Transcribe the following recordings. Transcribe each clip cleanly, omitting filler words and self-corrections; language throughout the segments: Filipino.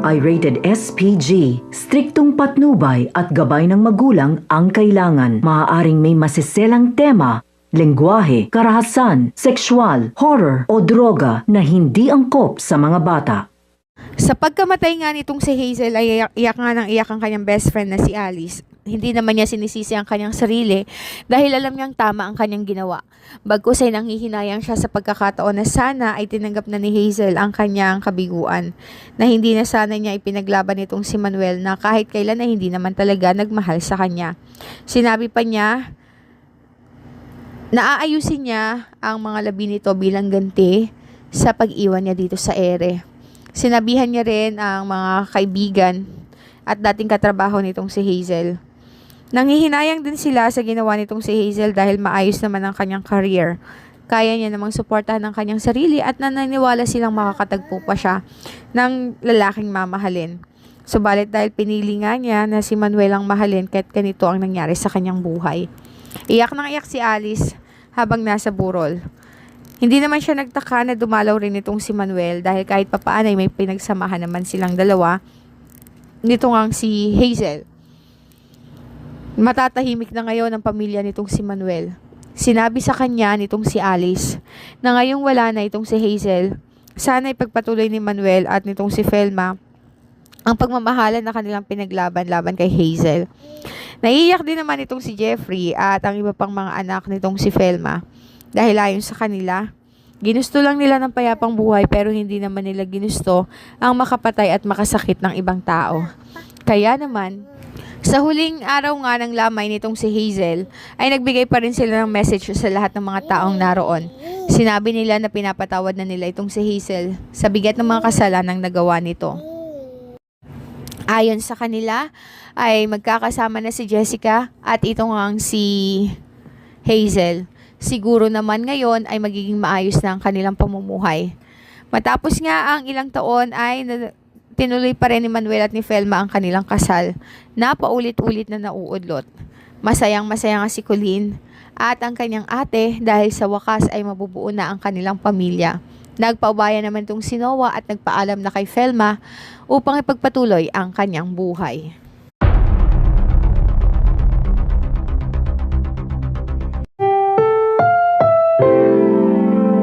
ay rated SPG. Striktong patnubay at gabay ng magulang ang kailangan. Maaaring may masiselang tema, lengguwahe, karahasan, sexual, horror o droga na hindi angkop sa mga bata. Sa pagkamatay nga nitong si Hazel ay iyak nga ng iyak ang kanyang best friend na si Alice. Hindi naman niya sinisisi ang kanyang sarili dahil alam niyang tama ang kanyang ginawa. Bagkus ay nanghihinayang siya sa pagkakataon na sana ay tinanggap na ni Hazel ang kanyang kabiguan. Na hindi na sana niya ipinaglaban itong si Manuel na kahit kailan ay hindi naman talaga nagmahal sa kanya. Sinabi pa niya na aayusin niya ang mga labi nito bilang ganti sa pag-iwan niya dito sa ere. Sinabihan niya rin ang mga kaibigan at dating katrabaho nitong si Hazel. Nanghihinayang din sila sa ginawa nitong si Hazel dahil maayos naman ang kanyang career. Kaya niya namang suportahan ang kanyang sarili at naniniwala silang makakatagpo pa siya ng lalaking mamahalin. Subalit dahil pinili nga niya na si Manuel ang mahalin kahit ganito ang nangyari sa kanyang buhay. Iyak nang iyak si Alice habang nasa burol. Hindi naman siya nagtaka na dumalaw rin itong si Manuel dahil kahit papaan ay may pinagsamahan naman silang dalawa. Nito ngang si Hazel. Matatahimik na ngayon ang pamilya nitong si Manuel. Sinabi sa kanya nitong si Alice na ngayong wala na itong si Hazel, sana ipagpatuloy ni Manuel at nitong si Felma ang pagmamahalan na kanilang pinaglaban-laban kay Hazel. Naiiyak din naman itong si Jeffrey at ang iba pang mga anak nitong si Felma dahil ayon sa kanila, ginusto lang nila ng payapang buhay pero hindi naman nila ginusto ang makapatay at makasakit ng ibang tao. Kaya naman, sa huling araw nga ng lamay nitong si Hazel, ay nagbigay pa rin sila ng message sa lahat ng mga taong naroon. Sinabi nila na pinapatawad na nila itong si Hazel sa bigat ng mga kasalanang nagawa nito. Ayon sa kanila, ay magkakasama na si Jessica at ito ngang si Hazel. Siguro naman ngayon ay magiging maayos na ang kanilang pamumuhay. Matapos nga ang ilang taon ay tinuloy pa rin ni Manuel at ni Felma ang kanilang kasal na paulit-ulit na nauudlot. Masayang-masaya nga si Colleen at ang kanyang ate dahil sa wakas ay mabubuo na ang kanilang pamilya. Nagpaubaya naman itong si Noah at nagpaalam na kay Felma upang ipagpatuloy ang kanyang buhay.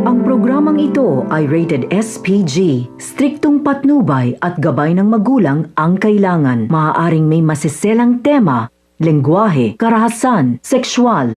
Ang programang ito ay rated SPG. Striktong patnubay at gabay ng magulang ang kailangan. Maaaring may masiselang tema, lengguwahe, karahasan, sexual,